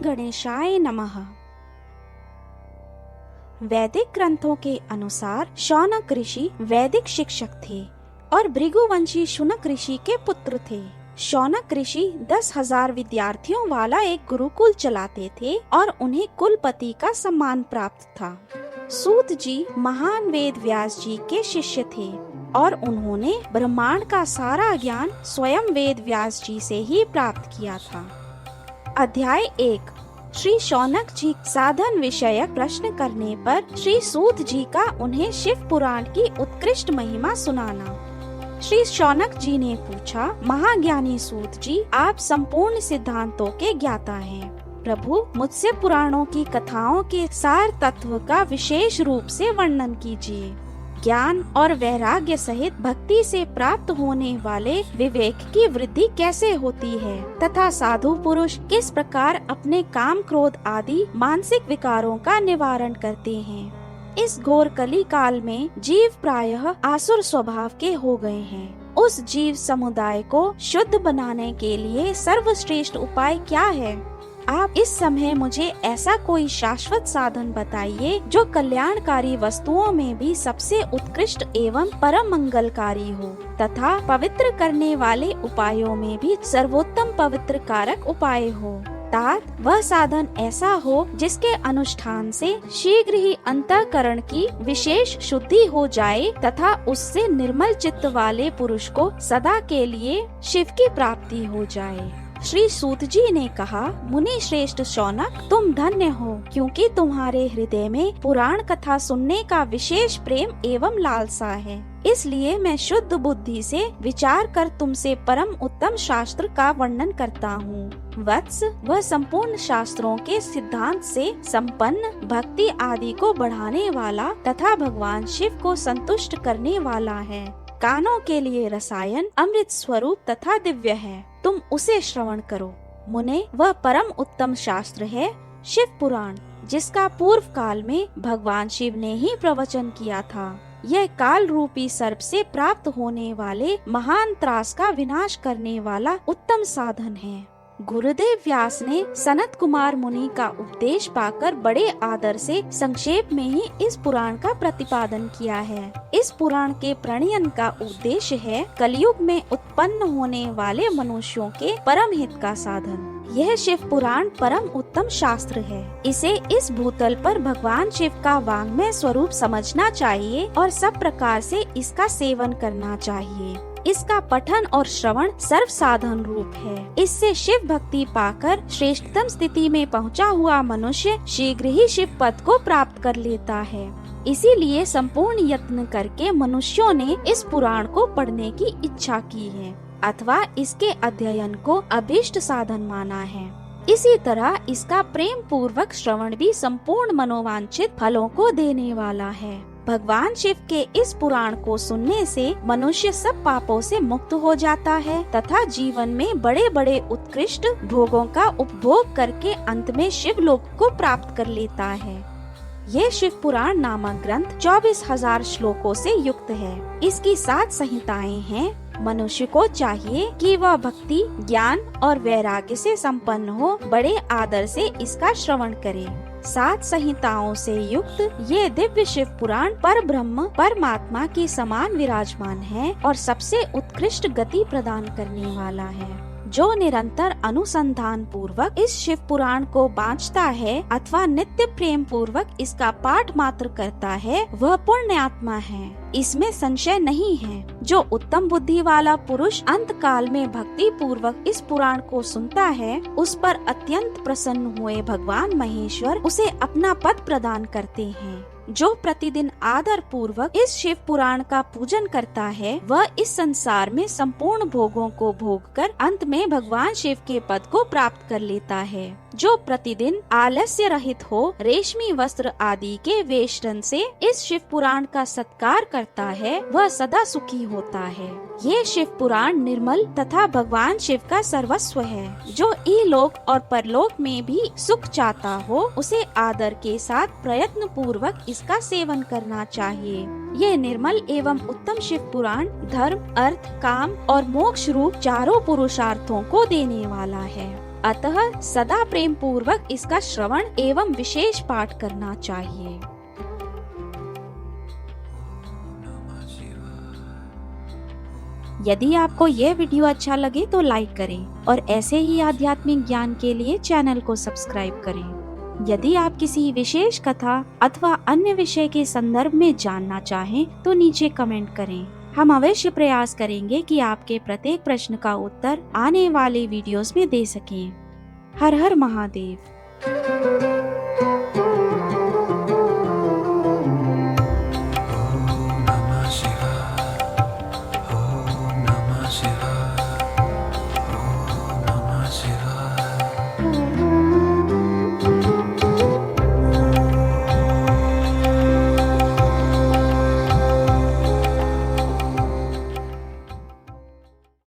गणेशाय नमः। वैदिक ग्रंथों के अनुसार शौनक ऋषि वैदिक शिक्षक थे और भृगुवंशी शुनक ऋषि के पुत्र थे। शौनक ऋषि 10,000 विद्यार्थियों वाला एक गुरुकुल चलाते थे और उन्हें कुलपति का सम्मान प्राप्त था। सूत जी महान वेद व्यास जी के शिष्य थे और उन्होंने ब्रह्मांड का सारा ज्ञान स्वयं वेद व्यास जी से ही प्राप्त किया था। अध्याय 1। श्री शौनक जी साधन विषयक प्रश्न करने पर श्री सूत जी का उन्हें शिव पुराण की उत्कृष्ट महिमा सुनाना। श्री शौनक जी ने पूछा, महाज्ञानी सूत जी, आप संपूर्ण सिद्धांतों के ज्ञाता हैं। प्रभु, मुझसे पुराणों की कथाओं के सार तत्व का विशेष रूप से वर्णन कीजिए। ज्ञान और वैराग्य सहित भक्ति से प्राप्त होने वाले विवेक की वृद्धि कैसे होती है तथा साधु पुरुष किस प्रकार अपने काम क्रोध आदि मानसिक विकारों का निवारण करते हैं। इस घोर कली काल में जीव प्रायः आसुर स्वभाव के हो गए हैं। उस जीव समुदाय को शुद्ध बनाने के लिए सर्वश्रेष्ठ उपाय क्या है? आप इस समय मुझे ऐसा कोई शाश्वत साधन बताइए जो कल्याणकारी वस्तुओं में भी सबसे उत्कृष्ट एवं परम मंगलकारी हो तथा पवित्र करने वाले उपायों में भी सर्वोत्तम पवित्र कारक उपाय हो। तात वह साधन ऐसा हो जिसके अनुष्ठान से शीघ्र ही अंतःकरण की विशेष शुद्धि हो जाए तथा उससे निर्मल चित्त वाले पुरुष को सदा के लिए शिव की प्राप्ति हो जाए। श्री सूत जी ने कहा, मुनि श्रेष्ठ शौनक, तुम धन्य हो क्योंकि तुम्हारे हृदय में पुराण कथा सुनने का विशेष प्रेम एवं लालसा है। इसलिए मैं शुद्ध बुद्धि से विचार कर तुमसे परम उत्तम शास्त्र का वर्णन करता हूँ। वत्स, वह संपूर्ण शास्त्रों के सिद्धांत से संपन्न, भक्ति आदि को बढ़ाने वाला तथा भगवान शिव को संतुष्ट करने वाला है। कानों के लिए रसायन, अमृत स्वरूप तथा दिव्य है, तुम उसे श्रवण करो। मुने, वह परम उत्तम शास्त्र है शिव पुराण, जिसका पूर्व काल में भगवान शिव ने ही प्रवचन किया था। यह काल रूपी सर्प से प्राप्त होने वाले महान त्रास का विनाश करने वाला उत्तम साधन है। गुरुदेव व्यास ने सनत कुमार मुनि का उपदेश पाकर बड़े आदर से संक्षेप में ही इस पुराण का प्रतिपादन किया है। इस पुराण के प्रणयन का उद्देश्य है कलयुग में उत्पन्न होने वाले मनुष्यों के परम हित का साधन। यह शिव पुराण परम उत्तम शास्त्र है। इसे इस भूतल पर भगवान शिव का वाङ्मय स्वरूप समझना चाहिए और सब प्रकार से इसका सेवन करना चाहिए। इसका पठन और श्रवण सर्व साधन रूप है। इससे शिव भक्ति पाकर श्रेष्ठतम स्थिति में पहुंचा हुआ मनुष्य शीघ्र ही शिव पद को प्राप्त कर लेता है। इसीलिए संपूर्ण यत्न करके मनुष्यों ने इस पुराण को पढ़ने की इच्छा की है अथवा इसके अध्ययन को अभीष्ट साधन माना है। इसी तरह इसका प्रेम पूर्वक श्रवण भी संपूर्ण मनोवांछित फलों को देने वाला है। भगवान शिव के इस पुराण को सुनने से मनुष्य सब पापों से मुक्त हो जाता है तथा जीवन में बड़े बड़े उत्कृष्ट भोगों का उपभोग करके अंत में शिव लोक को प्राप्त कर लेता है। यह शिव पुराण नामक ग्रंथ 24,000 श्लोकों से युक्त है। इसकी 7 संहिताएं हैं। मनुष्य को चाहिए कि वह भक्ति, ज्ञान और वैराग्य से संपन्न हो बड़े आदर से इसका श्रवण करे। 7 संहिताओं से युक्त ये दिव्य शिव पुराण पर ब्रह्म परमात्मा की समान विराजमान है और सबसे उत्कृष्ट गति प्रदान करने वाला है। जो निरंतर अनुसंधान पूर्वक इस शिव पुराण को बाँचता है अथवा नित्य प्रेम पूर्वक इसका पाठ मात्र करता है, वह पुण्यात्मा है, इसमें संशय नहीं है। जो उत्तम बुद्धि वाला पुरुष अंत काल में भक्ति पूर्वक इस पुराण को सुनता है, उस पर अत्यंत प्रसन्न हुए भगवान महेश्वर उसे अपना पद प्रदान करते हैं। जो प्रतिदिन आदर पूर्वक इस शिव पुराण का पूजन करता है, वह इस संसार में संपूर्ण भोगों को भोग कर अंत में भगवान शिव के पद को प्राप्त कर लेता है। जो प्रतिदिन आलस्य रहित हो रेशमी वस्त्र आदि के वेष्टन से इस शिव पुराण का सत्कार करता है, वह सदा सुखी होता है। ये शिव पुराण निर्मल तथा भगवान शिव का सर्वस्व है। जो इहलोक और परलोक में भी सुख चाहता हो, उसे आदर के साथ प्रयत्न पूर्वक इसका सेवन करना चाहिए। ये निर्मल एवं उत्तम शिव पुराण धर्म, अर्थ, काम और मोक्ष रूप चारों पुरुषार्थों को देने वाला है। अतः सदा प्रेम पूर्वक इसका श्रवण एवं विशेष पाठ करना चाहिए। यदि आपको यह वीडियो अच्छा लगे तो लाइक करें और ऐसे ही आध्यात्मिक ज्ञान के लिए चैनल को सब्सक्राइब करें। यदि आप किसी विशेष कथा अथवा अन्य विषय के संदर्भ में जानना चाहें तो नीचे कमेंट करें। हम अवश्य प्रयास करेंगे कि आपके प्रत्येक प्रश्न का उत्तर आने वाले वीडियोस में दे सकें। हर हर महादेव।